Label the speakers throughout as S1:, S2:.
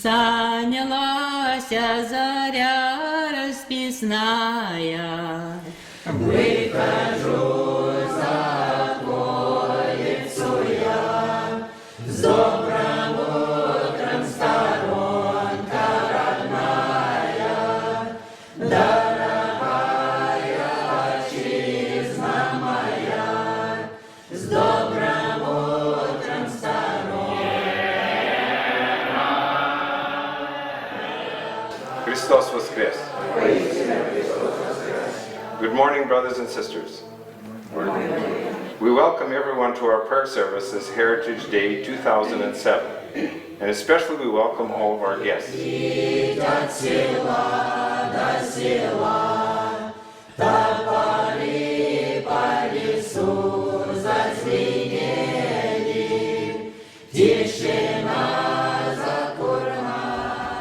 S1: занялась заря расписная. Выхожу за околицу я, с добрым утром, сторонка родная, дорогая отчизна моя, с добрым утром, сторонка.
S2: Христос воскрес! Good morning, brothers and sisters. We welcome everyone to our prayer service this Heritage Day 2007, and especially we welcome all of our guests.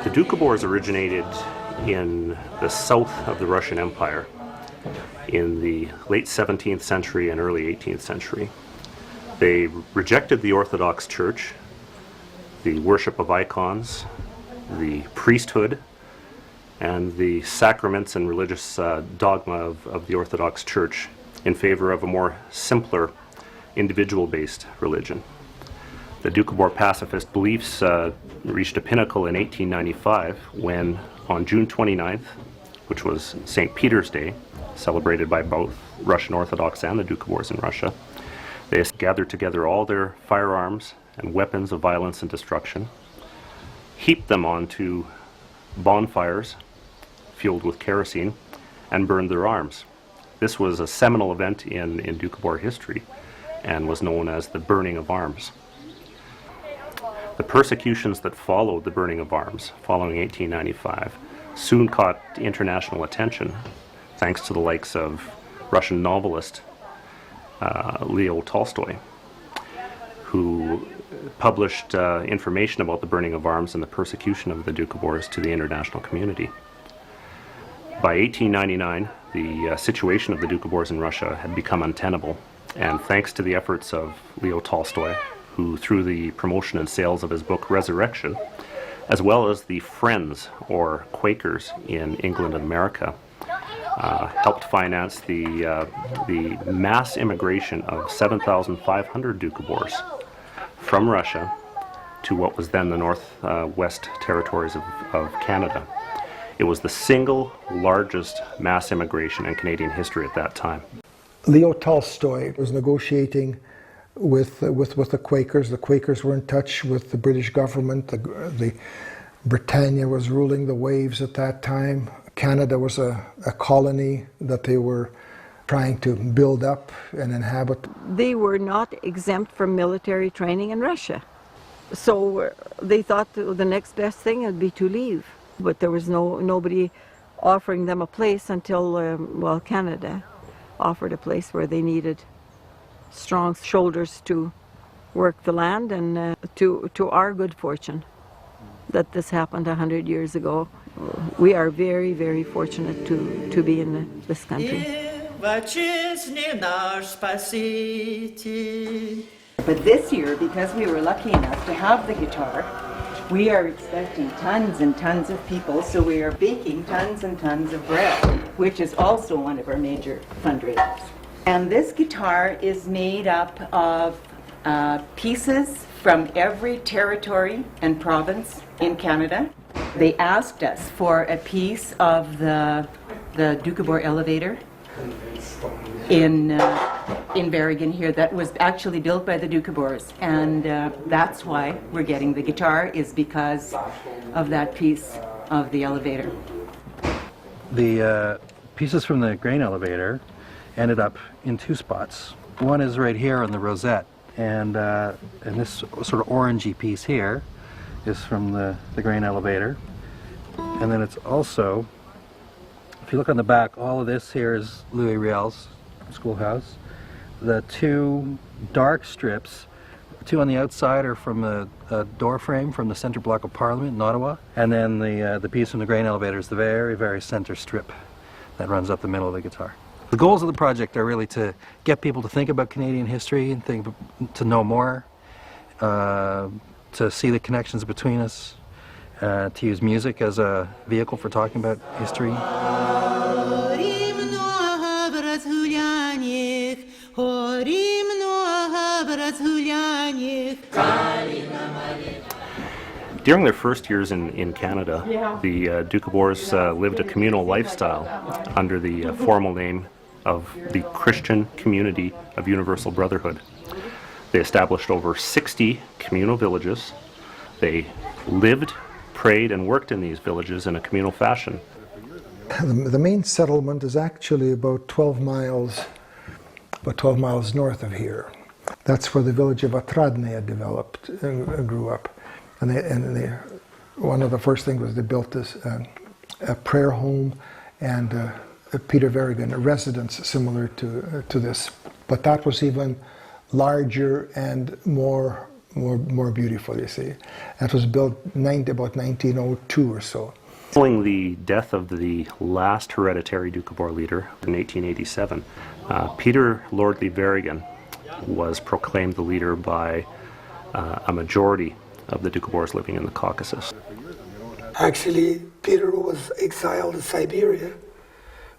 S3: The Dukhobors originated in the south of the Russian Empire in the late 17th century and early 18th century. They rejected the Orthodox Church, the worship of icons, the priesthood, and the sacraments and religious dogma of the Orthodox Church in favor of a more simpler, individual-based religion. The Dukhobor pacifist beliefs reached a pinnacle in 1895 when, on June 29th, which was St. Peter's Day, celebrated by both Russian Orthodox and the Dukhobors in Russia, they gathered together all their firearms and weapons of violence and destruction, heaped them onto bonfires fueled with kerosene, and burned their arms. This was a seminal event in Dukhobor history and was known as the burning of arms. The persecutions that followed the burning of arms following 1895 soon caught international attention thanks to the likes of Russian novelist Leo Tolstoy, who published information about the burning of arms and the persecution of the Dukhobors to the international community. By 1899, the situation of the Dukhobors in Russia had become untenable, and thanks to the efforts of Leo Tolstoy, who through the promotion and sales of his book Resurrection, as well as the Friends, or Quakers, in England and America, helped finance the mass immigration of 7,500 Dukhobors from Russia to what was then the northwest territories of Canada. It was the single largest mass immigration in Canadian history at that time.
S4: Leo Tolstoy was negotiating with the Quakers. The Quakers were in touch with the British government. The Britannia was ruling the waves at that time. Canada was a colony that they were trying to build up and inhabit.
S5: They were not exempt from military training in Russia. So they thought the next best thing would be to leave. But there was nobody offering them a place until, Canada offered a place where they needed strong shoulders to work the land, and to our good fortune that this happened 100 years ago. We are very, very fortunate to be in this country.
S6: But this year, because we were lucky enough to have the guitar, we are expecting tons and tons of people, so we are baking tons and tons of bread, which is also one of our major fundraisers. And this guitar is made up of pieces from every territory and province in Canada. They asked us for a piece of the Dukhobor elevator in Veregin here that was actually built by the Dukhobors, and that's why we're getting the guitar, is because of that piece of the elevator.
S7: The pieces from the grain elevator ended up in two spots. One is right here on the rosette, and this sort of orangey piece here is from the grain elevator. And then it's also, if you look on the back, all of this here is Louis Riel's schoolhouse. The two dark strips, two on the outside, are from a door frame from the center block of Parliament in Ottawa. And then the piece from the grain elevator is the very, very center strip that runs up the middle of the guitar. The goals of the project are really to get people to think about Canadian history and to know more, to see the connections between us, to use music as a vehicle for talking about history.
S3: During their first years in Canada, the Dukhobors lived a communal lifestyle under the formal name of the Christian Community of Universal Brotherhood. They established over 60 communal villages. They lived, prayed, and worked in these villages in a communal fashion.
S4: The main settlement is actually about 12 miles north of here. That's where the village of Otradnaya developed and grew up. And one of the first things was they built this a prayer home and a Peter Veregin, a residence similar to this. But that was even larger and more beautiful, you see. That was built about 1902 or so.
S3: Following the death of the last hereditary Dukhobor leader in 1887, Peter Lordly Veregin was proclaimed the leader by a majority of the Dukhobors living in the Caucasus.
S8: Actually, Peter was exiled to Siberia.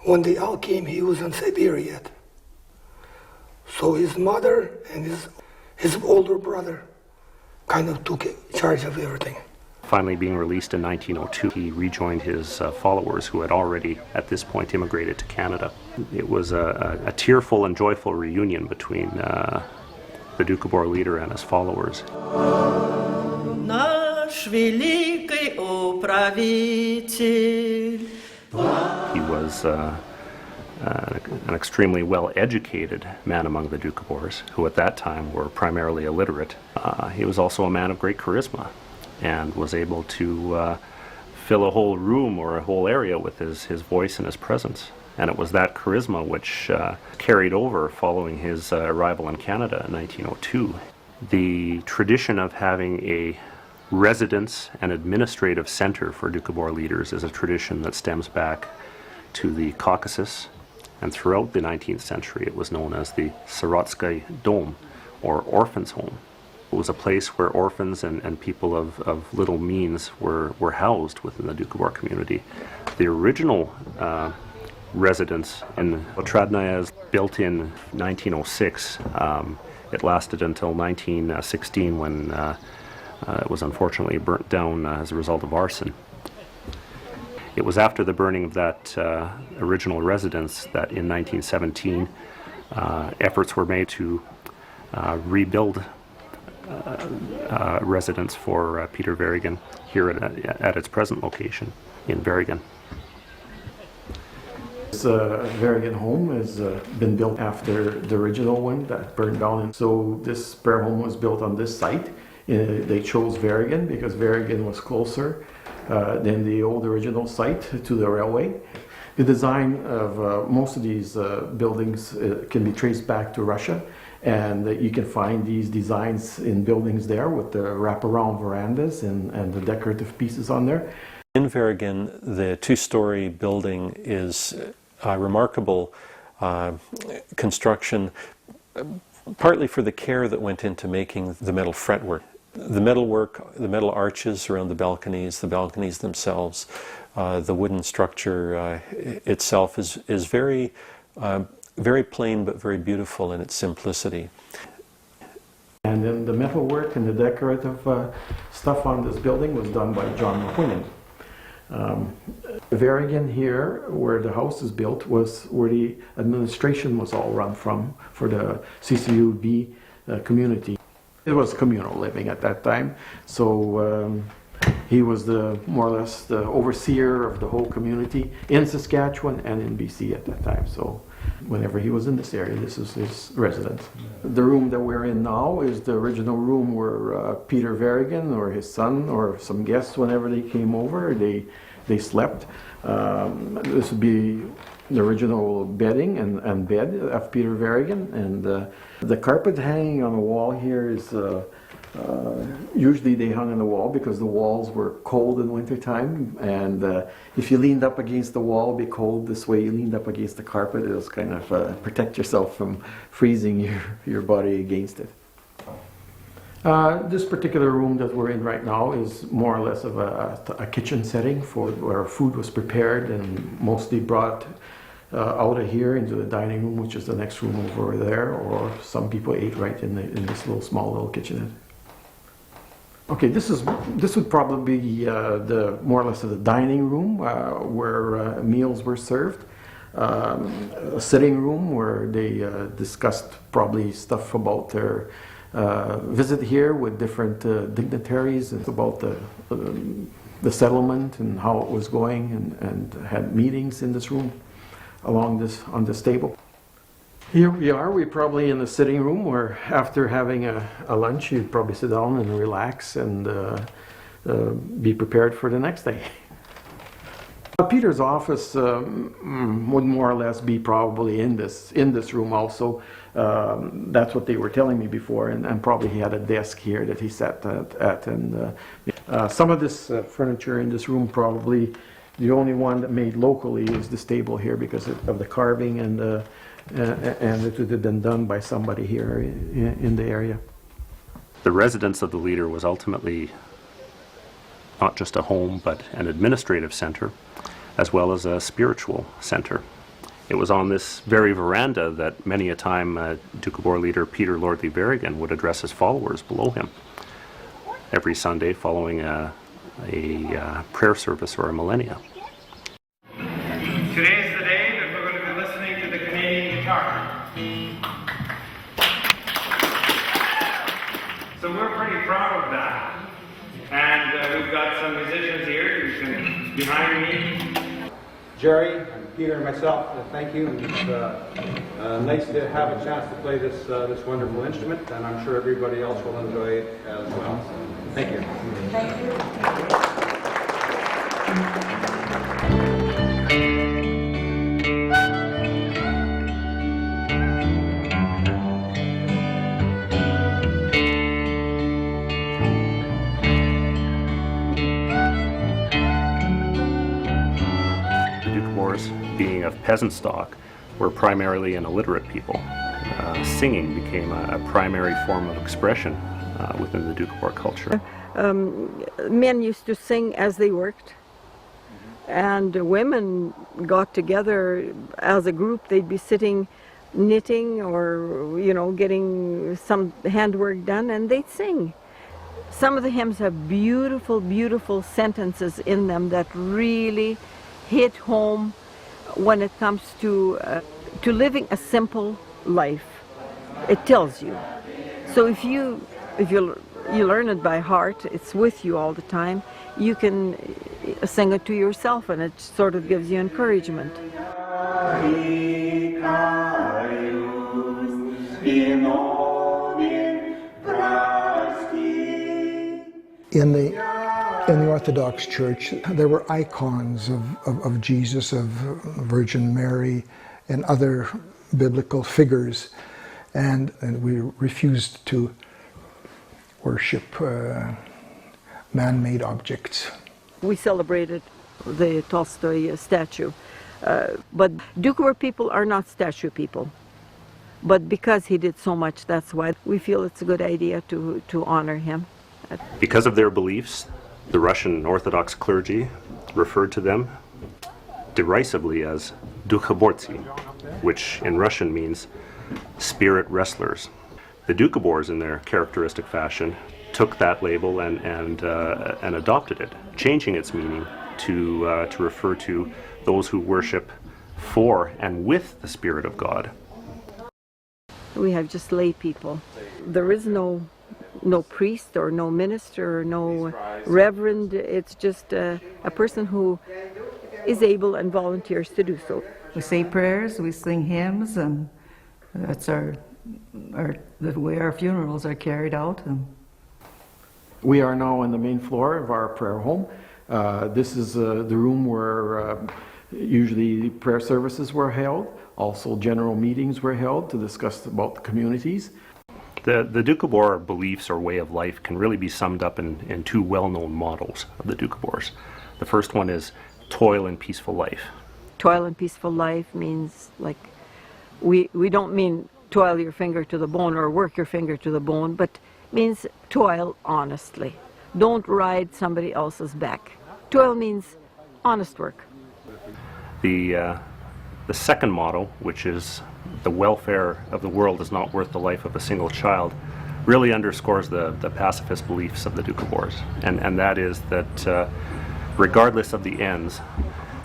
S8: When they all came, he was in Siberia yet. So his mother and his older brother kind of took charge of everything.
S3: Finally being released in 1902, he rejoined his followers who had already at this point immigrated to Canada. It was a tearful and joyful reunion between the Dukhobor leader and his followers. He was an extremely well-educated man among the Dukhobors, who at that time were primarily illiterate. He was also a man of great charisma and was able to fill a whole room or a whole area with his voice and his presence. And it was that charisma which carried over following his arrival in Canada in 1902. The tradition of having a residence and administrative center for Dukhobor leaders is a tradition that stems back to the Caucasus, and throughout the 19th century it was known as the Sirotsky Dom, or Orphans' Home. It was a place where orphans and people of little means were housed within the Dukhobor community. The original residence in Otradnaya is built in 1906. It lasted until 1916 when it was unfortunately burnt down as a result of arson. It was after the burning of that original residence that in 1917 efforts were made to rebuild residence for Peter Veregin here at its present location in Veregin.
S9: This Veregin home has been built after the original one that burned down, and so this prayer home was built on this site. They chose Veregin because Veregin was closer than the old original site to the railway. The design of most of these buildings can be traced back to Russia, and you can find these designs in buildings there with the wraparound verandas and the decorative pieces on there.
S10: In Veregin, the two-story building is a remarkable construction, partly for the care that went into making the metal fretwork. The metalwork, the metal arches around the balconies themselves, the wooden structure itself is very, very plain but very beautiful in its simplicity.
S9: And then the metalwork and the decorative stuff on this building was done by John McQuinnan. Veregin here, where the house is built, was where the administration was all run from for the CCUB community. It was communal living at that time, so he was more or less the overseer of the whole community in Saskatchewan and in BC at that time. So whenever he was in this area, this is his residence. The room that we're in now is the original room where Peter Veregin or his son or some guests, whenever they came over, they slept. This would be the original bedding and bed of Peter Veregin, and the carpet hanging on the wall here is usually they hung on the wall because the walls were cold in wintertime, and if you leaned up against the wall, it'd be cold this way. You leaned up against the carpet, it was kind of protect yourself from freezing your body against it. This particular room that we're in right now is more or less of a kitchen setting for where food was prepared and mostly brought out of here into the dining room, which is the next room over there, or some people ate right in this small little kitchenette. Okay, this would probably be the more or less of the dining room where meals were served. A sitting room where they discussed probably stuff about their visit here with different dignitaries and about the settlement and how it was going, and had meetings in this room on this table. Here we are. We're probably in the sitting room where after having a lunch you'd probably sit down and relax and be prepared for the next day. Peter's office would more or less be probably in this room also. That's what they were telling me before, and probably he had a desk here that he sat at. And some of this furniture in this room, probably the only one that made locally is this table here because of the carving, and it would have been done by somebody here in the area.
S3: The residence of the leader was ultimately not just a home, but an administrative center, as well as a spiritual center. It was on this very veranda that many a time Dukhobor leader Peter Lordly Veregin would address his followers below him every Sunday following a prayer service or a millennia.
S2: Today's the day that we're going to be listening to the Canadian guitar. So we're pretty proud of that. And we've got some musicians here behind me.
S11: Jerry, and Peter, and myself, thank you. And it's nice to have a chance to play this wonderful instrument, and I'm sure everybody else will enjoy it as well. So, thank you.
S1: Thank you.
S3: Being of peasant stock, were primarily an illiterate people. Singing became a primary form of expression within the Dukhobor culture.
S5: Men used to sing as they worked, and women got together as a group. They'd be sitting knitting or, getting some handwork done, and they'd sing. Some of the hymns have beautiful, beautiful sentences in them that really hit home when it comes to living a simple life. It tells you. So if you learn it by heart, it's with you all the time, you can sing it to yourself, and it sort of gives you encouragement.
S4: In the Orthodox Church, there were icons of Jesus, of Virgin Mary, and other biblical figures, and we refused to worship man-made objects.
S5: We celebrated the Tolstoy statue, but Dukhobor people are not statue people. But because he did so much, that's why we feel it's a good idea to honor him.
S3: Because of their beliefs, the Russian Orthodox clergy referred to them derisively as Dukhobortsi, which in Russian means spirit wrestlers. The Dukhobors, in their characteristic fashion, took that label and adopted it, changing its meaning to refer to those who worship for and with the Spirit of God.
S5: We have just lay people. There is no priest or no minister or no reverend. It's just a person who is able and volunteers to do so.
S12: We say prayers, we sing hymns, and that's the way our funerals are carried out.
S9: We are now on the main floor of our prayer home. This is the room where usually prayer services were held. Also general meetings were held to discuss about the communities.
S3: The Dukhobor beliefs or way of life can really be summed up in two well-known models of the Dukhobors. The first one is toil and peaceful life.
S5: Toil and peaceful life means, like, we don't mean toil your finger to the bone or work your finger to the bone, but means toil honestly. Don't ride somebody else's back. Toil means honest work.
S3: The second motto, which is the welfare of the world is not worth the life of a single child, really underscores the pacifist beliefs of the Dukhobors. And that is that regardless of the ends,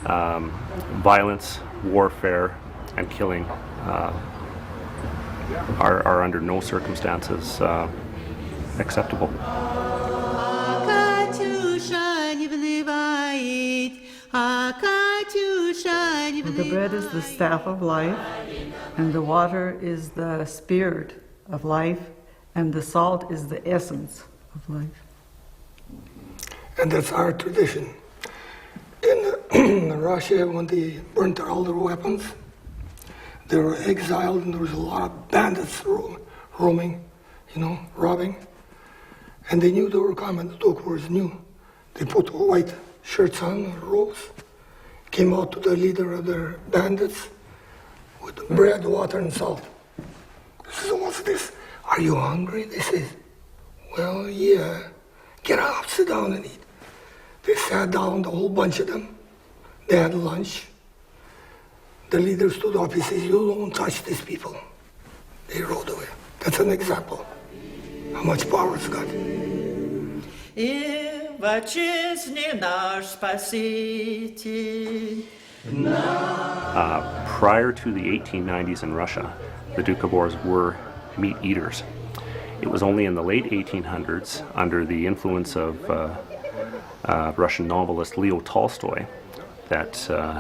S3: violence, warfare, and killing are under no circumstances acceptable.
S12: The bread is the staff of life, and the water is the spirit of life, and the salt is the essence of life.
S8: And that's our tradition. In Russia, when they burnt all their weapons, they were exiled, and there was a lot of bandits roaming, robbing. And they knew they were coming. The Dukhobors knew. They put white shirts on, robes, came out to the leader of their bandits with bread, water, and salt. They said, "What's this? Are you hungry?" They said, "Well, yeah. Get up, sit down and eat." They sat down, the whole bunch of them. They had lunch. The leader stood up. He says, "You don't touch these people." They rode away. That's an example how much power it's got.
S3: Prior to the 1890s in Russia, the Dukhobors were meat eaters. It was only in the late 1800s, under the influence of Russian novelist Leo Tolstoy, that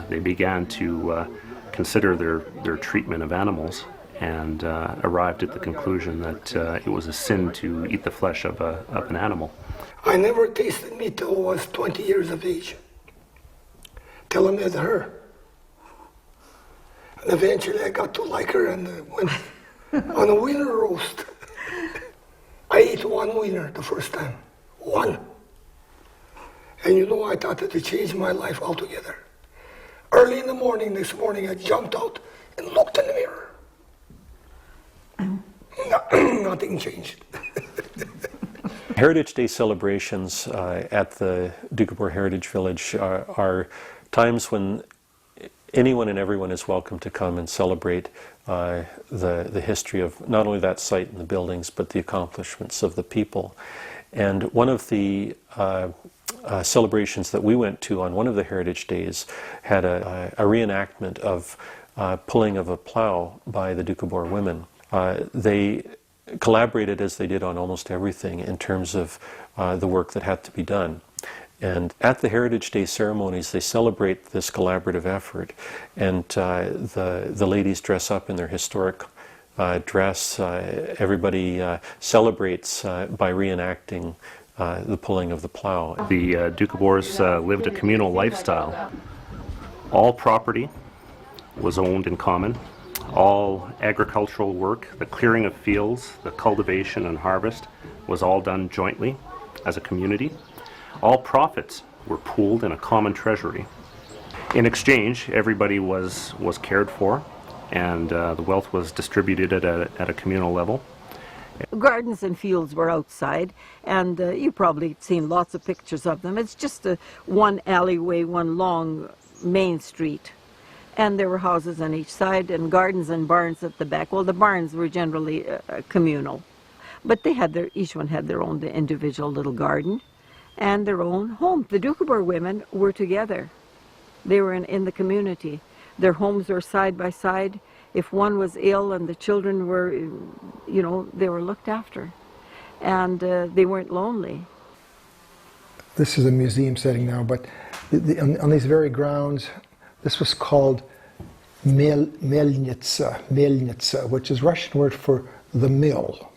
S3: they began to consider their treatment of animals and arrived at the conclusion that it was a sin to eat the flesh of an animal.
S8: I never tasted meat till I was 20 years of age, till I met her. And eventually I got to like her and went on a wiener roast. I ate one wiener the first time, one. And I thought that it changed my life altogether. Early in the morning, this morning, I jumped out and looked in the mirror. Nothing changed.
S10: Heritage Day celebrations at the Dukhobor Heritage Village are times when anyone and everyone is welcome to come and celebrate the history of not only that site and the buildings, but the accomplishments of the people. And one of the celebrations that we went to on one of the Heritage Days had a reenactment of pulling of a plow by the Dukhobor women. They collaborated as they did on almost everything in terms of the work that had to be done. And at the Heritage Day ceremonies, they celebrate this collaborative effort, and the ladies dress up in their historic dress. Everybody celebrates by reenacting the pulling of the plow.
S3: The Dukhobors lived a communal lifestyle. All property was owned in common. All agricultural work, the clearing of fields, the cultivation and harvest, was all done jointly as a community. All profits were pooled in a common treasury. In exchange, everybody was cared for, and the wealth was distributed at a communal level.
S5: Gardens and fields were outside, and you've probably seen lots of pictures of them. It's just one alleyway, one long main street. And there were houses on each side and gardens and barns at the back. Well, the barns were generally communal, but each one had their own individual little garden and their own home. The Dukhobor women were together. They were in the community. Their homes were side by side. If one was ill and the children were, they were looked after. And they weren't lonely.
S4: This is a museum setting now, but on these very grounds, this was called melnitsa, which is Russian word for the mill.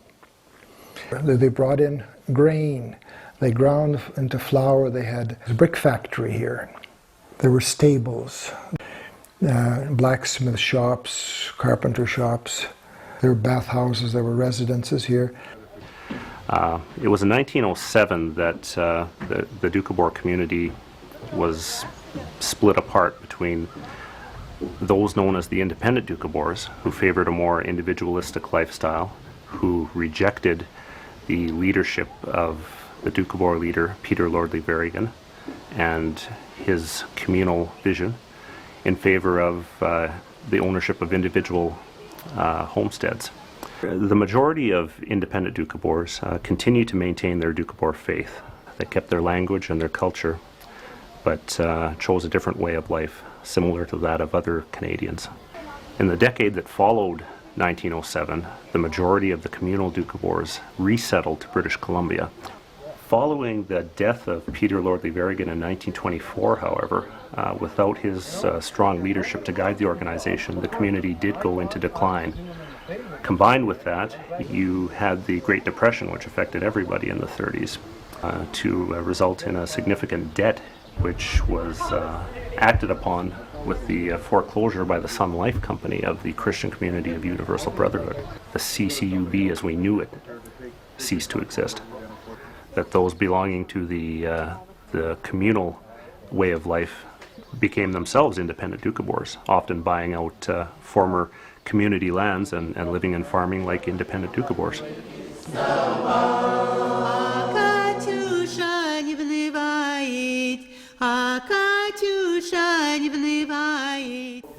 S4: They brought in grain. They ground into flour. They had a brick factory here. There were stables, blacksmith shops, carpenter shops. There were bathhouses. There were residences here.
S3: It was in 1907 that the Dukhobor community was split apart between those known as the independent Dukhobors, who favored a more individualistic lifestyle, who rejected the leadership of the Dukhobor leader, Peter Lordly Veregin, and his communal vision in favor of the ownership of individual homesteads. The majority of independent Dukhobors continue to maintain their Dukhobor faith. They kept their language and their culture, but chose a different way of life, similar to that of other Canadians. In the decade that followed 1907, the majority of the communal Dukhobors resettled to British Columbia. Following the death of Peter Lordly Veregin in 1924, however, without his strong leadership to guide the organization, the community did go into decline. Combined with that, you had the Great Depression, which affected everybody in the 30s, to result in a significant debt, which was acted upon with the foreclosure by the Sun Life Company of the Christian Community of Universal Brotherhood. The CCUB as we knew it ceased to exist. That those belonging to the communal way of life became themselves independent Dukhobors, often buying out former community lands and living in farming like independent Dukhobors.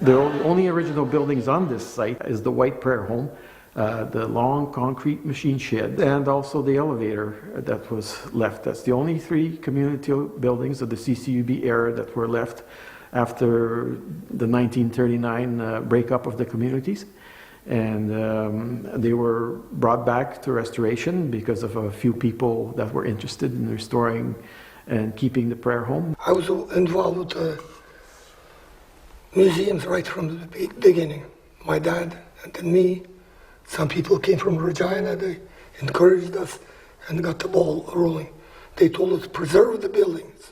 S9: The only original buildings on this site is the White Prayer Home, the long concrete machine shed, and also the elevator that was left. That's the only three community buildings of the CCUB era that were left after the 1939 breakup of the communities. And they were brought back to restoration because of a few people that were interested in restoring and keeping the prayer home.
S8: I was involved with the museums right from the beginning. My dad and then me. Some people came from Regina. They encouraged us and got the ball rolling. They told us preserve the buildings.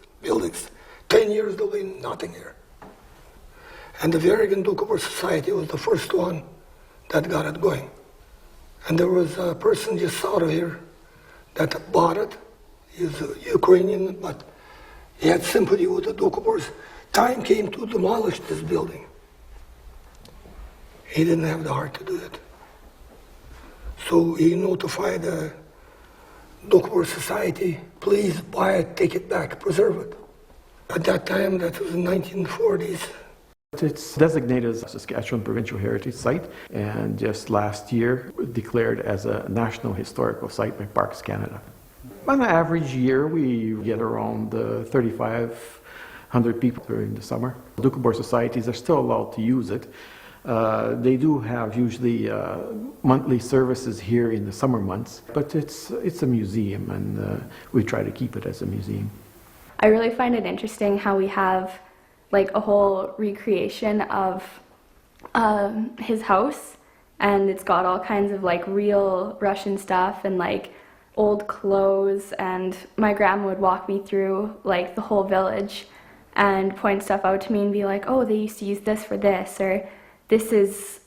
S8: 10 years away, nothing here. And the Veregin Dukhobor Society was the first one that got it going. And there was a person just out of here that bought it. He's a Ukrainian, but he had sympathy with the Dukhobors. Time came to demolish this building. He didn't have the heart to do it. So he notified the Dukhobor Society, please buy it, take it back, preserve it. At that time, that was in 1940s.
S9: It's designated as a Saskatchewan Provincial Heritage Site, and just last year declared as a National Historical Site by Parks Canada. On an average year, we get around 3,500 people during the summer. Dukhobor societies are still allowed to use it. They do have usually monthly services here in the summer months, but it's a museum, and we try to keep it as a museum.
S13: I really find it interesting how we have like a whole recreation of his house, and it's got all kinds of like real Russian stuff and like old clothes, and my grandma would walk me through like the whole village and point stuff out to me and be like, oh, they used to use this for this, or this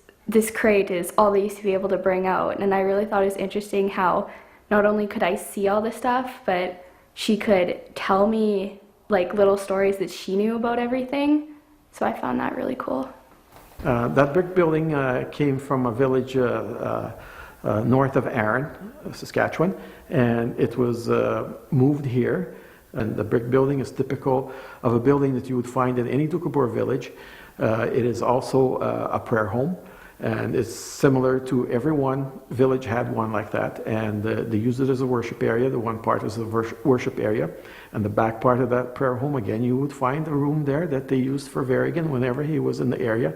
S13: crate is all they used to be able to bring out. And I really thought it was interesting how not only could I see all this stuff, but she could tell me like little stories that she knew about everything. So I found that really cool.
S9: That brick building came from a village north of Arran, Saskatchewan, and it was moved here. And the brick building is typical of a building that you would find in any Dukhobor village. It is also a prayer home, and it's similar to every one village had one like that, and they use it as a worship area. The one part is the worship area, and the back part of that prayer home, again, you would find a room there that they used for Veregin whenever he was in the area.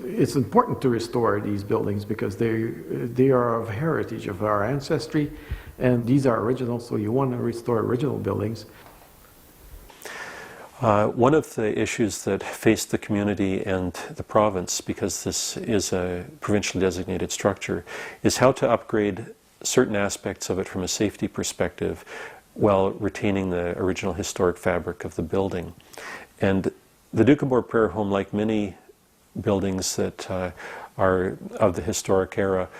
S9: It's important to restore these buildings because they are of heritage of our ancestry, and these are original, so you want to restore original buildings.
S10: One of the issues that faced the community and the province, because this is a provincially designated structure, is how to upgrade certain aspects of it from a safety perspective while retaining the original historic fabric of the building. And the Dukhobor Prayer Home, like many buildings that are of the historic era,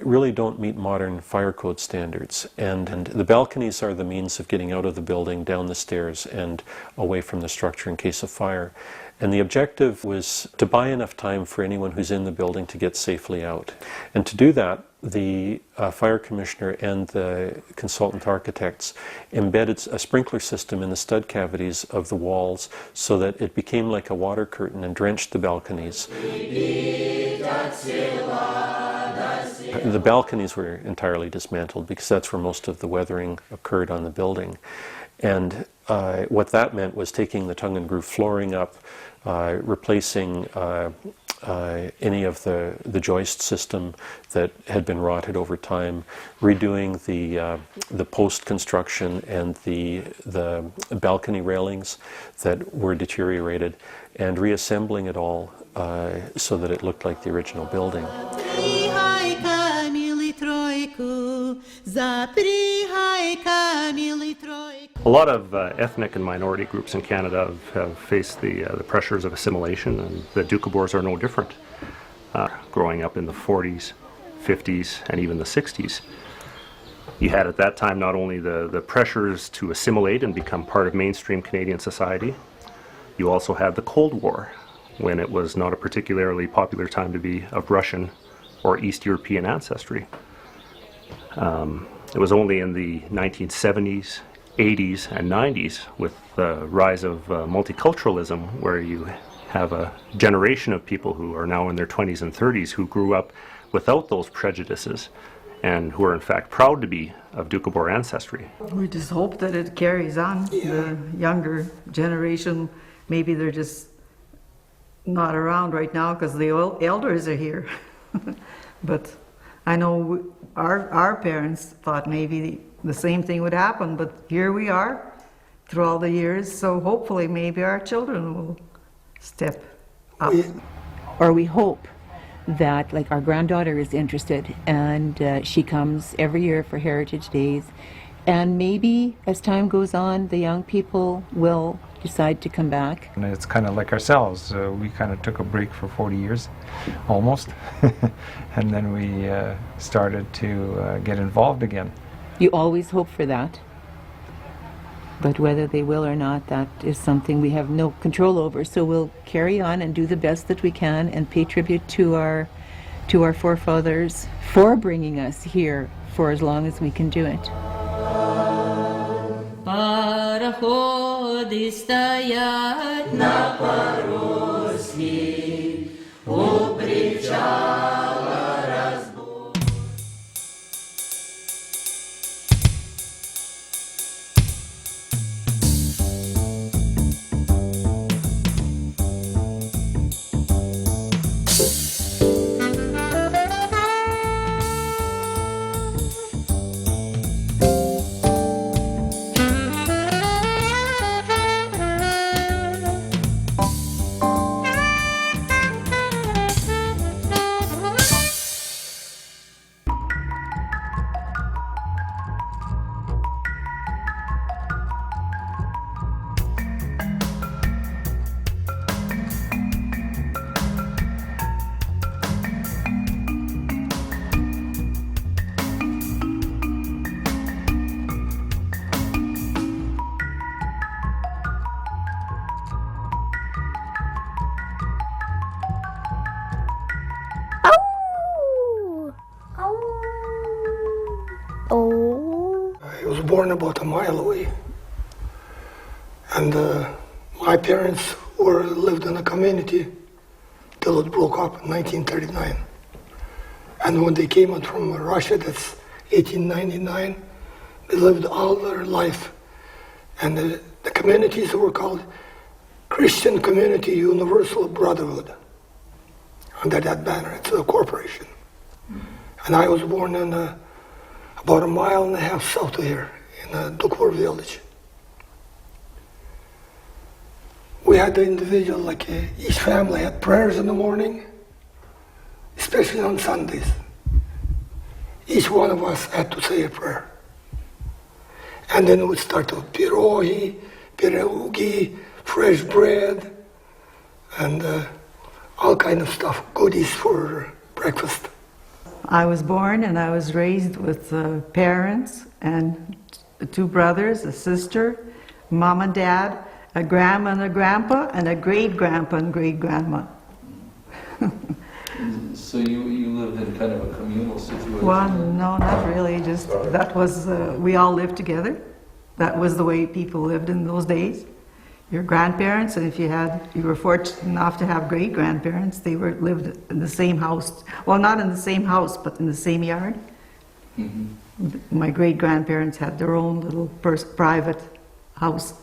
S10: really don't meet modern fire code standards. And the balconies are the means of getting out of the building, down the stairs, and away from the structure in case of fire. And the objective was to buy enough time for anyone who's in the building to get safely out. And to do that, the fire commissioner and the consultant architects embedded a sprinkler system in the stud cavities of the walls so that it became like a water curtain and drenched the balconies. The balconies were entirely dismantled because that's where most of the weathering occurred on the building. And what that meant was taking the tongue and groove flooring up, replacing any of the joist system that had been rotted over time, redoing the post construction and the balcony railings that were deteriorated, and reassembling it all so that it looked like the original building.
S3: A lot of ethnic and minority groups in Canada have faced the pressures of assimilation, and the Dukhobors are no different. Growing up in the 40s, 50s, and even the 60s, you had at that time not only the pressures to assimilate and become part of mainstream Canadian society, you also had the Cold War, when it was not a particularly popular time to be of Russian or East European ancestry. It was only in the 1970s, 80s, and 90s, with the rise of multiculturalism, where you have a generation of people who are now in their 20s and 30s who grew up without those prejudices and who are in fact proud to be of Dukhobor ancestry.
S12: We just hope that it carries on. The younger generation, maybe they're just not around right now because the elders are here. But I know our parents thought maybe the same thing would happen, but here we are through all the years, so hopefully maybe our children will step up.
S1: Or we hope that, like, our granddaughter is interested, and she comes every year for Heritage Days, and maybe as time goes on, the young people will decide to come back.
S14: And it's kind of like ourselves. We kind of took a break for 40 years, almost, and then we started to get involved again.
S1: You always hope for that, but whether they will or not, that is something we have no control over. So we'll carry on and do the best that we can and pay tribute to our forefathers for bringing us here for as long as we can do it.
S15: Пароходы стоят на парусне, у причала разбой.
S8: I was born about a mile away, and my parents lived in a community till it broke up in 1939. And when they came out from Russia, that's 1899, they lived all their life. And the communities were called Christian Community Universal Brotherhood. Under that banner, it's a corporation. And I was born in about 1.5 miles south of here, in Dukhobor village. We had the individual, like each family had prayers in the morning, especially on Sundays. Each one of us had to say a prayer. And then we'd start with pirogi, pierogi, fresh bread, and all kind of stuff, goodies for breakfast.
S12: I was born and I was raised with parents and 2 brothers, a sister, mom and dad, a grandma and a grandpa, and a great-grandpa and great-grandma.
S10: So you lived in
S16: kind of a communal situation?
S12: Well, no, not really. Just that was, we all lived together. That was the way people lived in those days. Your grandparents, and if you were fortunate enough to have great grandparents, they lived in the same house. Well, not in the same house, but in the same yard. Mm-hmm. My great grandparents had their own little private house.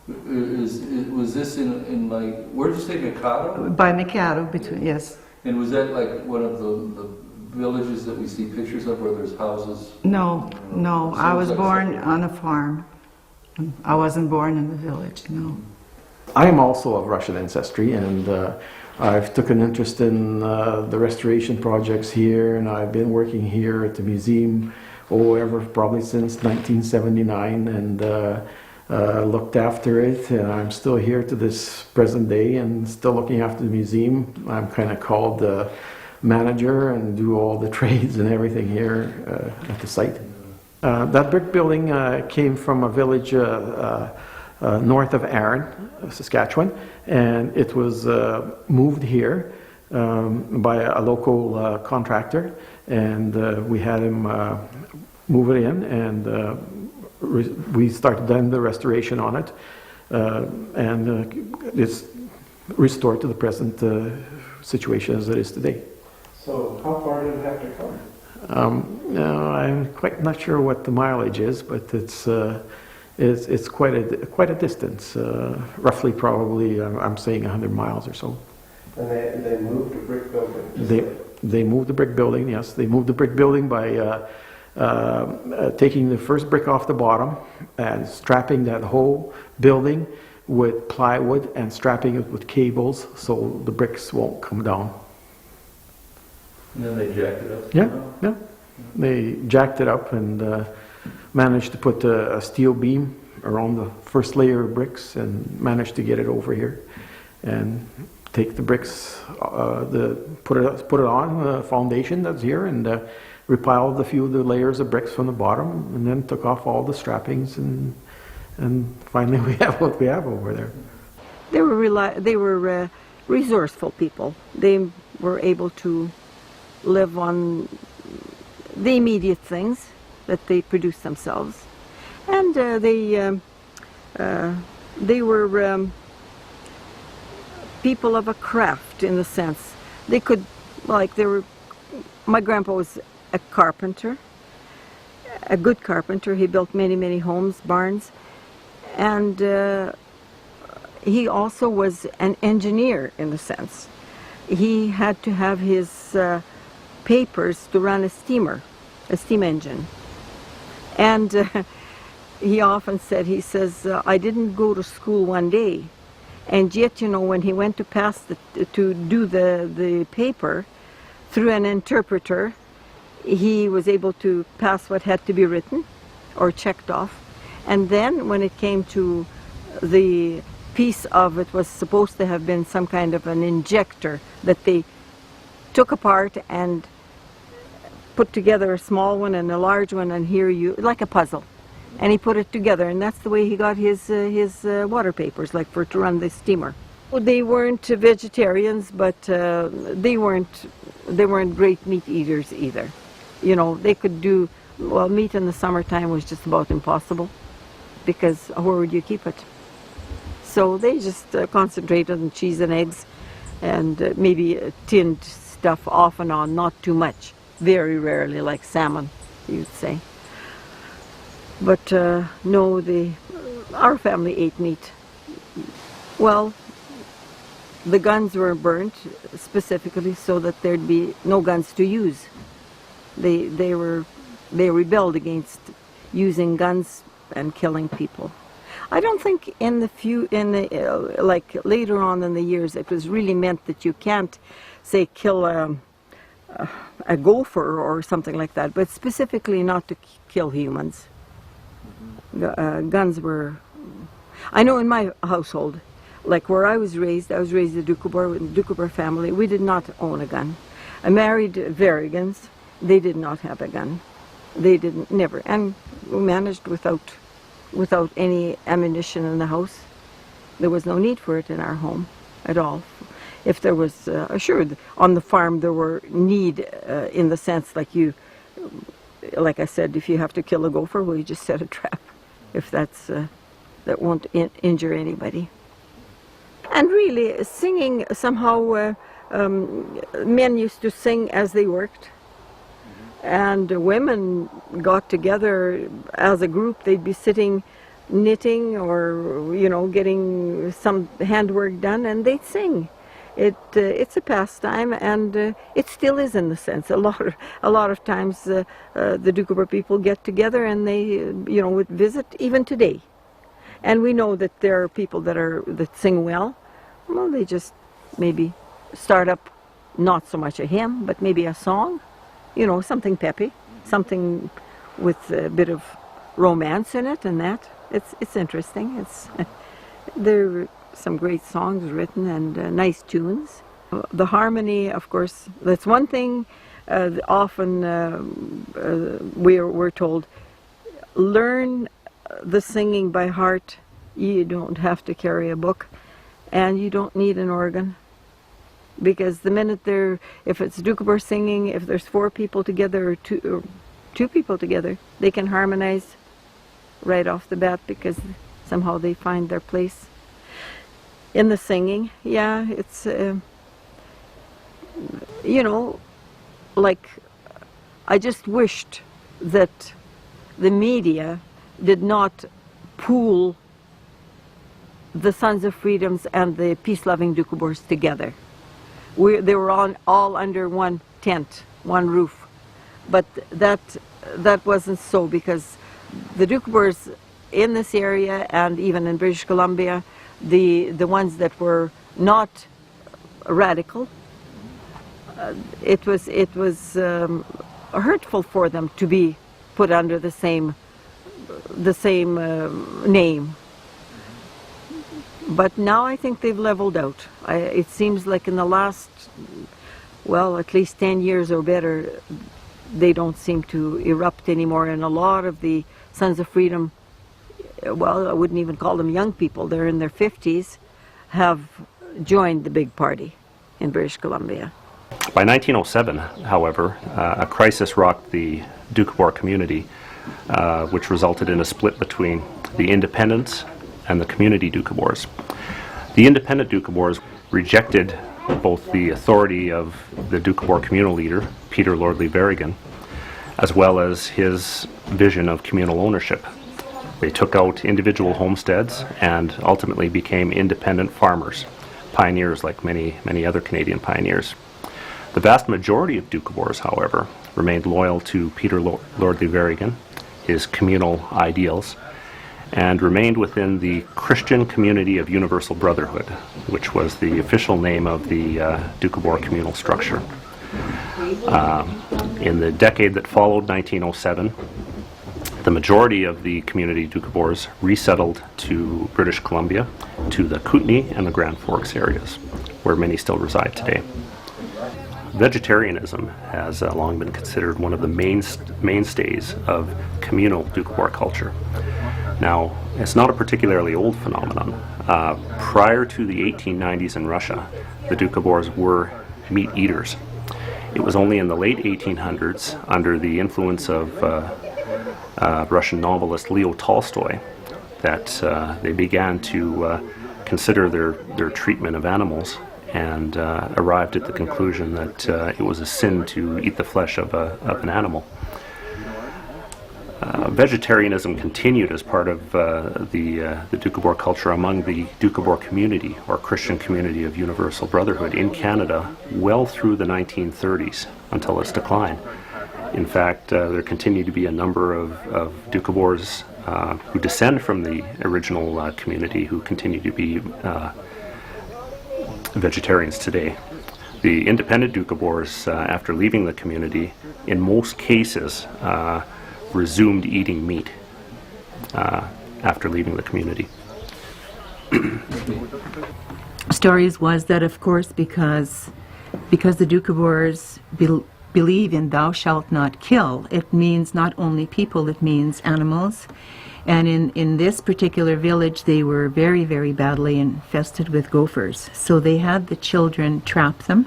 S16: Was this in like, where did you say, Mikado?
S12: By Mikado, yes.
S16: And was that like one of the villages that we see pictures of where there's houses?
S12: No, I was born on a farm. I wasn't born in the village, no.
S9: I am also of Russian ancestry, and I've took an interest in the restoration projects here, and I've been working here at the museum, probably since 1979, and looked after it, and I'm still here to this present day and still looking after the museum. I'm kind of called the manager and do all the trades and everything here at the site. That brick building came from a village north of Aaron, Saskatchewan, and it was moved here by a local contractor, and we had him move it in, and we started then the restoration on it, and it's restored to the present situation as it is today. So how far did it have to come? I'm quite not sure what the mileage is, but it's quite a distance. Roughly, probably, I'm saying 100 miles or so.
S17: And they moved the brick building.
S9: They moved the brick building. Yes, they moved the brick building by taking the first brick off the bottom and strapping that whole building with plywood and strapping it with cables so the bricks won't come down.
S16: And then they jacked it up?
S9: Yeah. They jacked it up and managed to put a steel beam around the first layer of bricks and managed to get it over here and take the bricks, put it on the foundation that's here, and repiled a few of the layers of bricks from the bottom, and then took off all the strappings, and finally we have what we have over there.
S5: They were resourceful people. They were able to live on the immediate things that they produced themselves, and they were people of a craft in the sense they could, my grandpa was a carpenter, a good carpenter. He built many homes, barns, and he also was an engineer in the sense. He had to have his papers to run a steam engine. And he often said, I didn't go to school one day, and yet, when he went to do the paper through an interpreter, he was able to pass what had to be written or checked off. And then when it came to the piece of it was supposed to have been some kind of an injector that they took apart and put together a small one and a large one, and like a puzzle. And he put it together, and that's the way he got his water papers, to run the steamer. Well, they weren't vegetarians, but they weren't great meat eaters either. They could do, meat in the summertime was just about impossible, because where would you keep it? So they just concentrated on cheese and eggs, and maybe tinned stuff off and on, not too much. Very rarely, like salmon, you'd say. But no, our family ate meat. Well, the guns were burnt specifically so that there'd be no guns to use. They rebelled against using guns and killing people. I don't think later on in the years it was really meant that you can't, say, kill a gopher or something like that, but specifically not to kill humans. Guns were, I know in my household, where I was raised the Dukhobor, with the Dukhobor family, we did not own a gun. I married Veregins, they did not have a gun. They didn't, never, and we managed without any ammunition in the house. There was no need for it in our home at all. if there was, sure, on the farm there were need in the sense like I said, if you have to kill a gopher, well, you just set a trap. If that's, that won't injure anybody. And really, singing somehow, men used to sing as they worked. And women got together as a group. They'd be sitting knitting or, getting some handwork done, and they'd sing. It's a pastime, and it still is in the sense. A lot of times the Dukhobor people get together and they, would visit even today. And we know that there are people that sing well. Well, they just maybe start up not so much a hymn, but maybe a song. Something peppy, something with a bit of romance in it, and that. It's interesting. There are some great songs written and nice tunes. The harmony, of course, that's one thing. Often we're told, learn the singing by heart. You don't have to carry a book, and you don't need an organ. Because the minute if it's Dukhobor singing, if there's 4 people together or two people together, they can harmonize right off the bat because somehow they find their place in the singing. Yeah, it's, I just wished that the media did not pool the Sons of Freedoms and the peace-loving Dukhobors together. They were all under one tent, one roof. But that wasn't so, because the Dukhobors in this area and even in British Columbia, the ones that were not radical, it was hurtful for them to be put under the same name. But now I think they've leveled out. It seems like in the last, at least 10 years or better, they don't seem to erupt anymore. And a lot of the Sons of Freedom, I wouldn't even call them young people, they're in their 50s, have joined the big party in British Columbia.
S3: By 1907, however, a crisis rocked the Dukhobor community, which resulted in a split between the independents and the community Dukhobors. The independent Dukhobors rejected both the authority of the Dukhobor communal leader, Peter Lordley Veregin, as well as his vision of communal ownership. They took out individual homesteads and ultimately became independent farmers, pioneers like many other Canadian pioneers. The vast majority of Dukhobors, however, remained loyal to Peter Lordley Veregin, his communal ideals, and remained within the Christian Community of Universal Brotherhood, which was the official name of the Dukhobor communal structure. In the decade that followed 1907, the majority of the community Dukhobors resettled to British Columbia, to the Kootenay and the Grand Forks areas, where many still reside today. Vegetarianism has long been considered one of the mainstays of communal Dukhobor culture. Now, it's not a particularly old phenomenon. Prior to the 1890s in Russia, the Dukhobors were meat eaters. It was only in the late 1800s, under the influence of Russian novelist Leo Tolstoy, that they began to consider their treatment of animals and arrived at the conclusion that it was a sin to eat the flesh of an animal. Vegetarianism continued as part of the Dukhobor culture among the Dukhobor community, or Christian Community of Universal Brotherhood, in Canada well through the 1930s until its decline. In fact, there continue to be a number of Dukhobors who descend from the original community who continue to be vegetarians today. The independent Dukhobors, after leaving the community, in most cases, resumed eating meat after leaving the community.
S1: Stories was that, of course, because the Dukhobors believe in thou shalt not kill, it means not only people, it means animals. And in this particular village, they were very, very badly infested with gophers. So they had the children trap them,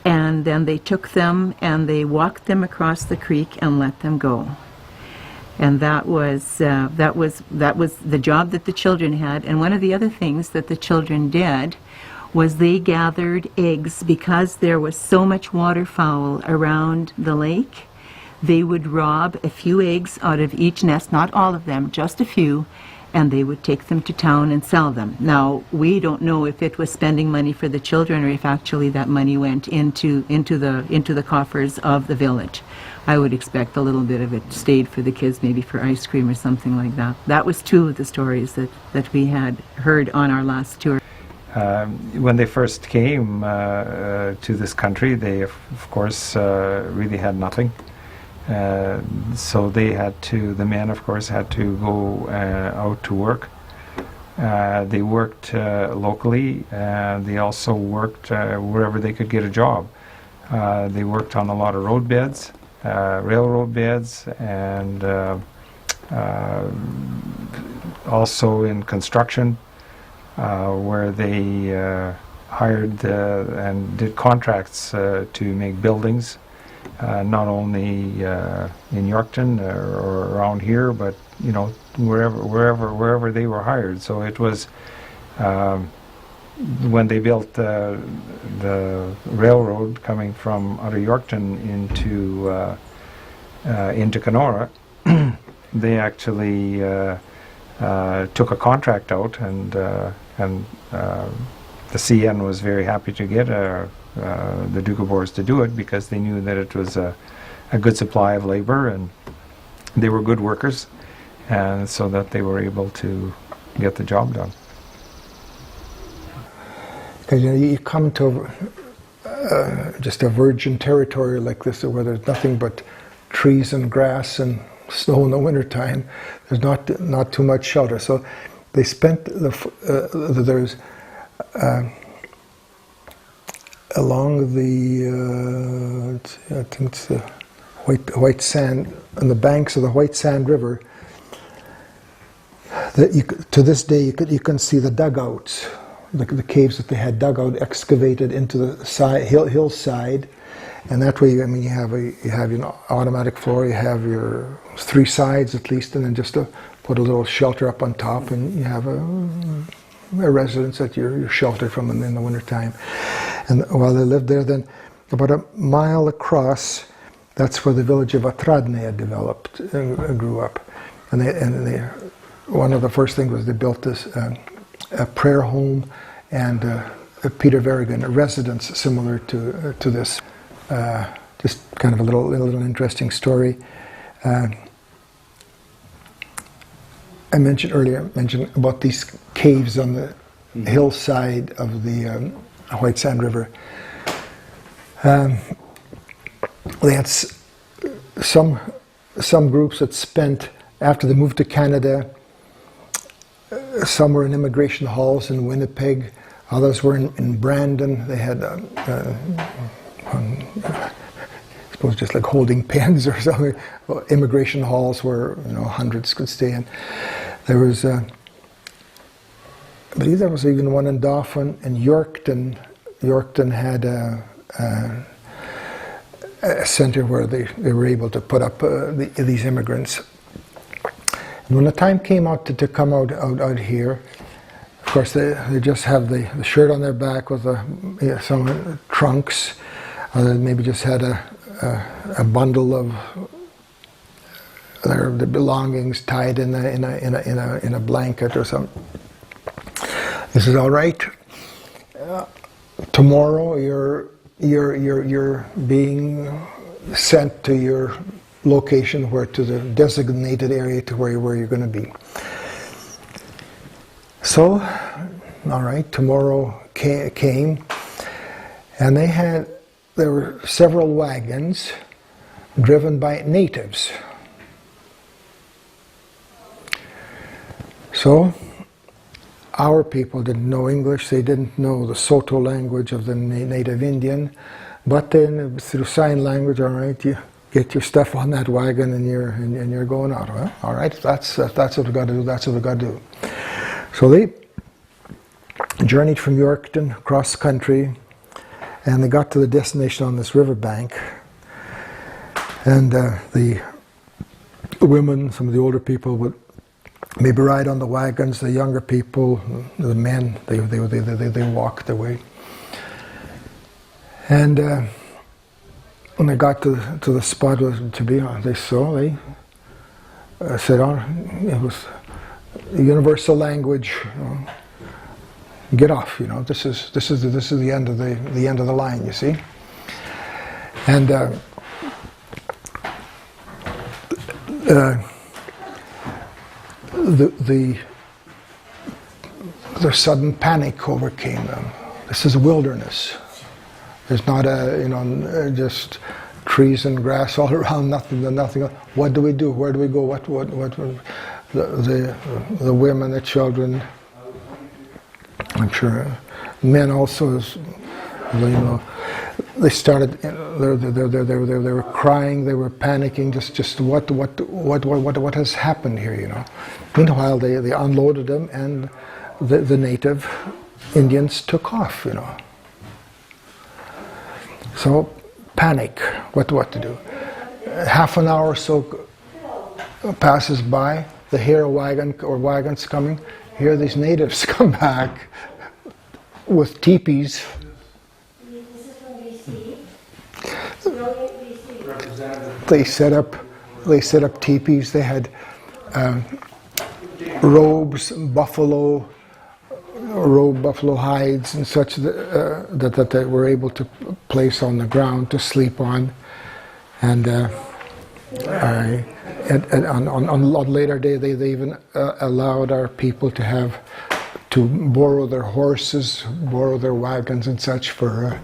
S1: and then they took them and they walked them across the creek and let them go. And that was the job that the children had. And one of the other things that the children did was they gathered eggs because there was so much waterfowl around the lake. They would rob a few eggs out of each nest, not all of them, just a few, and they would take them to town and sell them. Now, we don't know if it was spending money for the children or if actually that money went into the coffers of the village. I would expect a little bit of it stayed for the kids, maybe for ice cream or something like that. That was two of the stories that we had heard on our last tour.
S14: When they first came to this country, they of course really had nothing. So they had to, the men of course had to go out to work. They worked locally, and they also worked wherever they could get a job. They worked on a lot of road beds, railroad beds, and also in construction, where they hired and did contracts to make buildings. Not only in Yorkton or around here, but you know, wherever they were hired. So it was when they built the railroad coming from out of Yorkton into Kenora, they actually took a contract out, and the CN was very happy to get the Dukhobors to do it because they knew that it was a good supply of labor and they were good workers, and so that they were able to get the job done.
S4: Because you come to just a virgin territory like this where there's nothing but trees and grass and snow in the wintertime. There's not too much shelter. So they spent there's along the I think it's the white sand, on the banks of the White Sand River, that to this day you can see the dugouts, the caves that they had dug out, excavated into the hillside, and that way, I mean, you have your automatic floor, you have your 3 sides at least, and then just to put a little shelter up on top, and you have a residence that you're sheltered from in the wintertime. And while they lived there, then about a mile across, that's where the village of Atradne had developed, grew up. And they one of the first things was they built this a prayer home and Peter Veregin, a residence similar to this. Just kind of a little interesting story. I mentioned earlier about these caves on the hillside of the White Sand River. They had some groups that spent, after they moved to Canada, some were in immigration halls in Winnipeg, others were in Brandon. They had, I suppose, just like holding pens or something. Well, immigration halls where hundreds could stay in. There was, I believe there was even one in Dauphin and Yorkton. Yorkton had a center where they were able to put up these immigrants. And when the time came out to come out here, of course they just have the shirt on their back with some trunks. Maybe just had a bundle of their belongings tied in a blanket or something. This is all right. Tomorrow you're being sent to your location, to the designated area to where you're going to be. So, all right, tomorrow came, and there were several wagons driven by natives. So, our people didn't know English, they didn't know the Soto language of the native Indian, But then through sign language, all right, you get your stuff on that wagon and you're going out. Well, all right, that's what we got to do. That's what we got to do. So they journeyed from Yorkton across country, and they got to the destination on this riverbank. And the women, some of the older people would maybe ride on the wagons. The younger people, the men, they walked their way. And when they got to the spot to be on, they saw, they said, oh, it was a universal language. You know, get off. You know, this is the end of the line. You see, and the sudden panic overcame them. This is a wilderness. There's not just trees and grass all around, nothing. What do we do? Where do we go? What the women, the children, I'm sure men also, they started, they were crying, they were panicking, just what has happened here, you know. Meanwhile, they unloaded them, and the native Indians took off, you know. So, panic, what to do. Half an hour or so passes by, they hear a wagon or wagons coming, here these natives come back with teepees. They set up teepees, they had robes, buffalo hides and such that they were able to place on the ground to sleep on, and on later day they even allowed our people to borrow their horses, borrow their wagons and such for.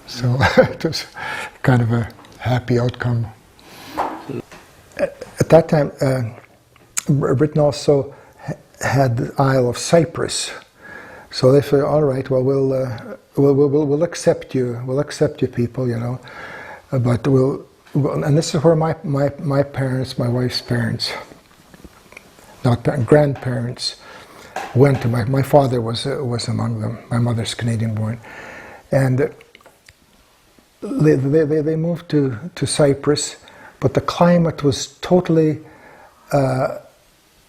S4: So it was kind of a happy outcome. At that time, Britain also had the Isle of Cyprus. So they said, all right, well, we'll accept you. We'll accept you people, you know. But and this is where my parents, my wife's parents, grandparents, went to. My father was among them. My mother's Canadian born, and they moved to Cyprus, but the climate was totally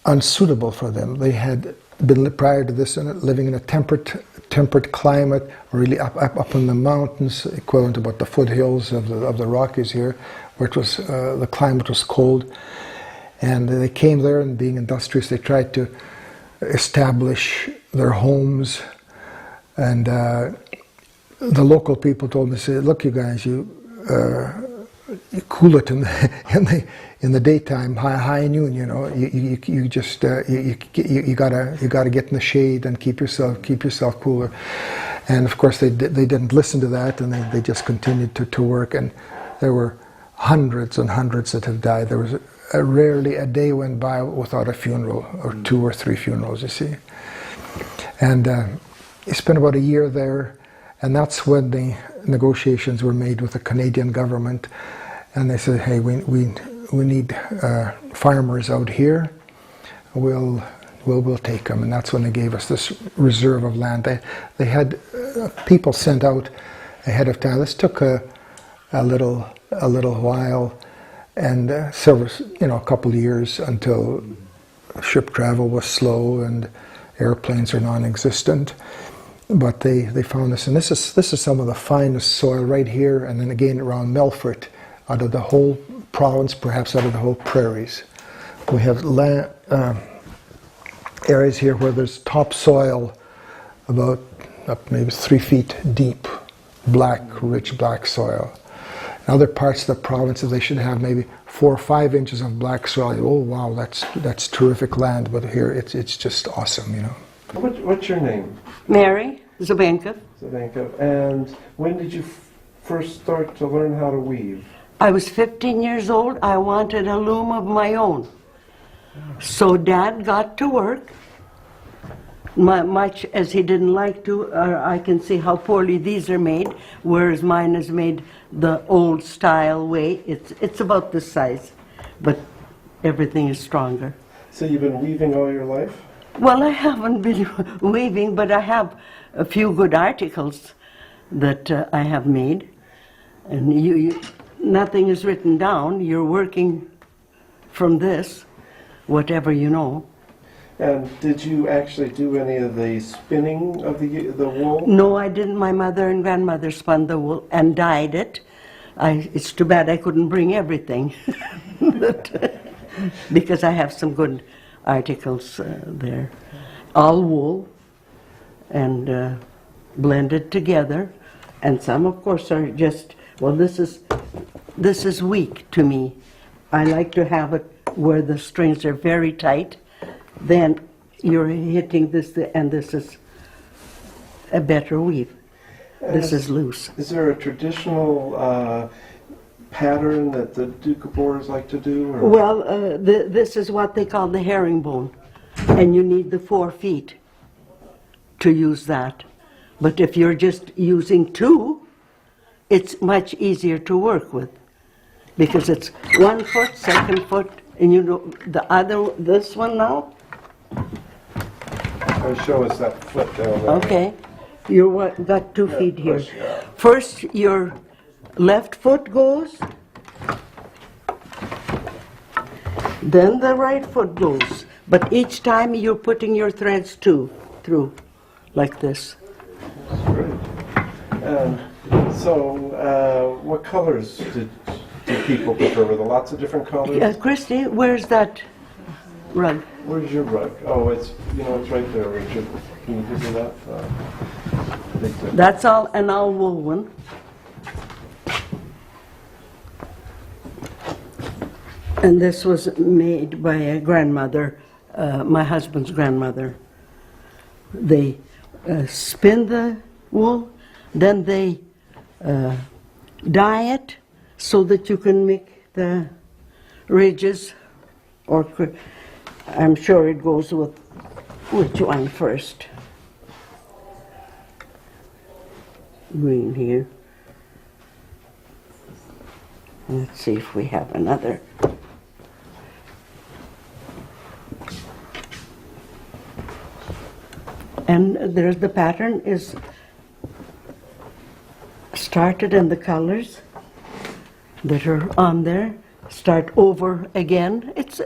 S4: unsuitable for them. They had been prior to this living in a temperate climate, really up in the mountains, equivalent to about the foothills of the Rockies here, where it was the climate was cold, and they came there, and being industrious, they tried to establish their homes, and the local people told me, said, "Look, you guys, you cool it in the daytime, high noon. You know, you gotta get in the shade and keep yourself cooler." And of course, they didn't listen to that, and they just continued to work. And there were hundreds and hundreds that have died. There was rarely a day went by without a funeral, or 2 or 3 funerals. You see, and he spent about a year there. And that's when the negotiations were made with the Canadian government, and they said, "Hey, we need farmers out here. We'll take them." And that's when they gave us this reserve of land. They had people sent out ahead of time. This took a little while, and a couple of years until ship travel was slow and airplanes are non-existent. But they found this, and this is some of the finest soil right here, and then again around Melfort, out of the whole province, perhaps out of the whole prairies. We have areas here where there's topsoil about up maybe 3 feet deep, rich black soil. In other parts of the province, they should have maybe 4 or 5 inches of black soil. Oh wow, that's terrific land. But here it's just awesome, you know.
S17: What's your name?
S18: Mary Zabankov.
S17: Zabankov. And when did you first start to learn how to weave?
S18: I was 15 years old. I wanted a loom of my own. So Dad got to work, Much as he didn't like to, I can see how poorly these are made, whereas mine is made the old style way. It's about this size, but everything is stronger.
S17: So you've been weaving all your life?
S18: Well, I haven't been weaving, but I have a few good articles that I have made. And nothing is written down. You're working from this, whatever you know.
S17: And did you actually do any of the spinning of the wool?
S18: No, I didn't. My mother and grandmother spun the wool and dyed it. It's too bad I couldn't bring everything. Because I have some good articles there. All wool and blended together. And some, of course, are just, well, this is weak to me. I like to have it where the strings are very tight. Then you're hitting this, and this is a better weave. This is loose.
S17: Is there a traditional pattern that the Dukhobors like to do? Or?
S18: Well, this is what they call the herringbone, and you need the 4 feet to use that. But if you're just using 2, it's much easier to work with, because it's 1 foot, 2nd foot, and you know the other, this one now.
S17: Show us that foot down there.
S18: Okay, you got 2 feet here.
S17: Push, yeah.
S18: First, your left foot goes, then the right foot goes. But each time you're putting your threads through, like this.
S17: That's great. So, what colors do people prefer? Were there lots of different colors?
S18: Christy, where's that rug?
S17: Where's your rug? Oh, it's right there, Richard. Can you give me that?
S18: That's an all wool one. And this was made by a grandmother, my husband's grandmother. They spin the wool, then they dye it so that you can make the ridges, or I'm sure it goes with which one first. Green here. Let's see if we have another. And there's the pattern is started, and the colors that are on there start over again. It's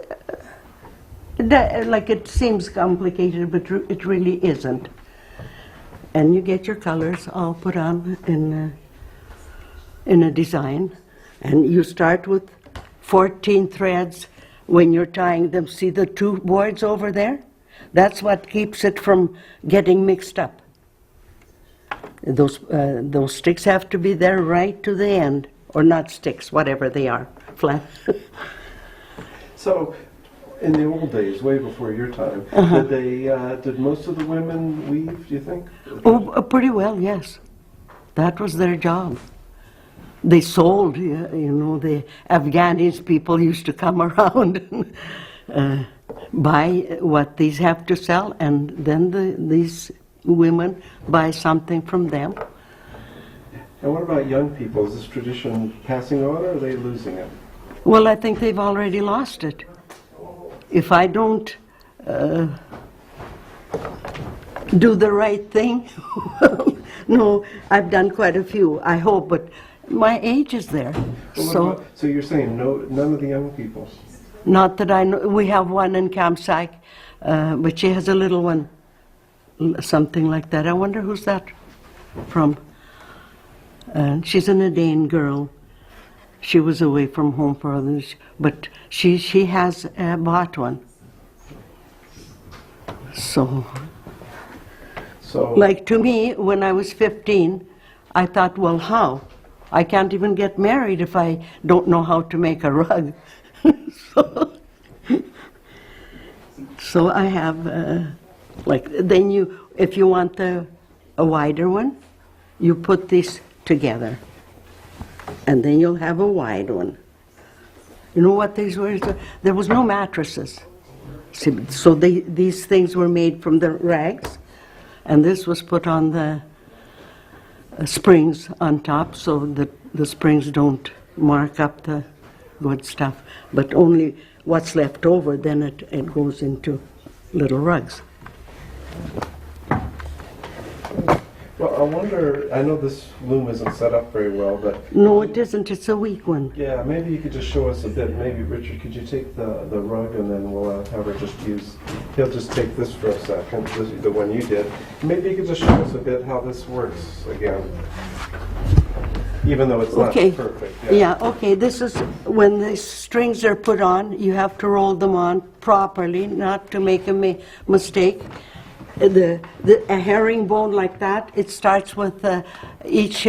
S18: like it seems complicated, but it really isn't. And you get your colors all put on in a design, and you start with 14 threads when you're tying them. See the 2 boards over there? That's what keeps it from getting mixed up. Those sticks have to be there right to the end, or not sticks, whatever they are, flat.
S17: So, in the old days, way before your time, did most of the women weave, do you think?
S18: Oh, pretty well, yes. That was their job. They sold, the Afghanis people used to come around and buy what these have to sell, and then these women buy something from them.
S17: And what about young people? Is this tradition passing on, or are they losing it?
S18: Well, I think they've already lost it. If I don't do the right thing, no, I've done quite a few, I hope, but my age is there.
S17: Well, so you're saying none of the young people?
S18: Not that I know. We have one in Kamsack, but she has a little one, something like that. I wonder who's that from. She's an Adane girl. She was away from home for others, but she has bought one. So, like to me, when I was 15, I thought, well, how? I can't even get married if I don't know how to make a rug. So I have, then if you want a wider one, you put this together, and then you'll have a wide one. You know what these were? There was no mattresses. See, so these things were made from the rags, and this was put on the springs on top so that the springs don't mark up the good stuff, but only what's left over, then it goes into little rugs.
S17: Well, I wonder, I know this loom isn't set up very well, but...
S18: No, it isn't. It's a weak one.
S17: Yeah, maybe you could just show us a bit. Maybe, Richard, could you take the rug and then we'll have her just use... He'll just take this for a second, the one you did. Maybe you could just show us a bit how this works again. Even though it's not perfect.
S18: Yeah, okay. This is when the strings are put on, you have to roll them on properly, not to make a mistake. A herringbone like that, it starts with each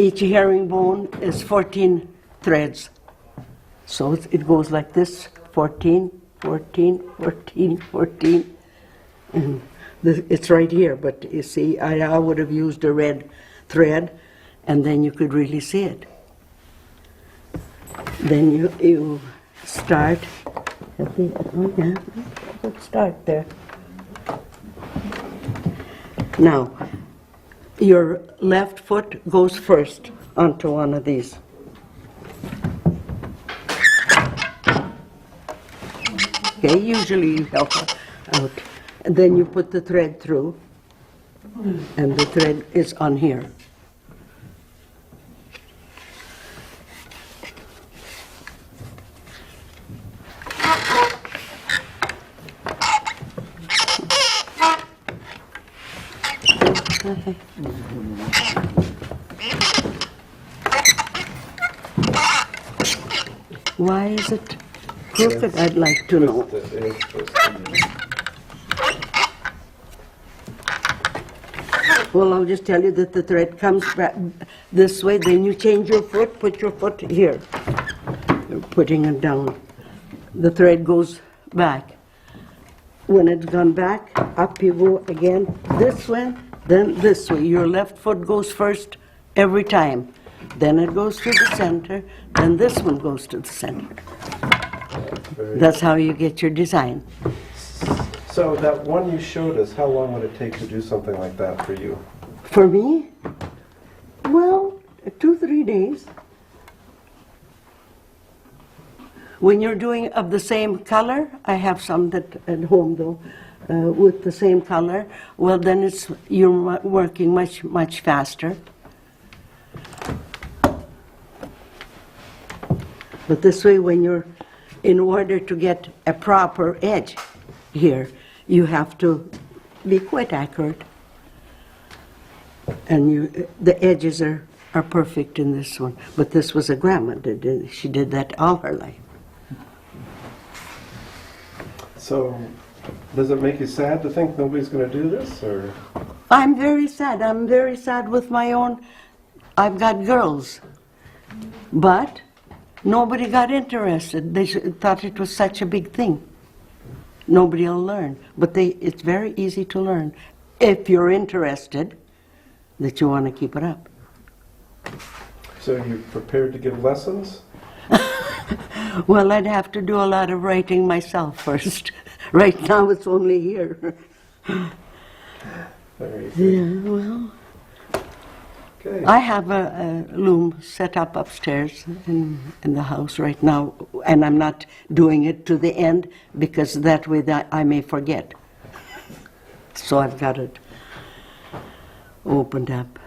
S18: herringbone is 14 threads. So it goes like this, 14, 14, 14, 14. And it's right here, but you see, I would have used a red thread, and then you could really see it. Then you start, let's start there. Now, your left foot goes first onto one of these. Okay, usually you help out. And then you put the thread through, and the thread is on here. Why is it crooked? I'd like to know. Well, I'll just tell you that the thread comes back this way, then you change your foot, put your foot here. You're putting it down. The thread goes back. When it's gone back, up you go again, this way, then this way. Your left foot goes first every time. Then it goes to the center, then this one goes to the center. That's how you get your design.
S17: So that one you showed us, how long would it take to do something like that for you?
S18: For me? Well, 2-3 days. When you're doing of the same color, I have some that at home though, with the same color, well then you're working much faster. But this way, in order to get a proper edge here, you have to be quite accurate. And the edges are perfect in this one. But this was a grandma, she did that all her life.
S17: So, does it make you sad to think nobody's going to do this, or?
S18: I'm very sad. I'm very sad with my own. I've got girls, but nobody got interested. They thought it was such a big thing. Nobody will learn, but it's very easy to learn if you're interested that you want to keep it up.
S17: So you're prepared to give lessons?
S18: Well, I'd have to do a lot of writing myself first. Right now it's only here.
S17: Very good.
S18: Yeah, well,
S17: okay.
S18: I have a loom set up upstairs in the house right now, and I'm not doing it to the end because that way I may forget. So I've got it opened up.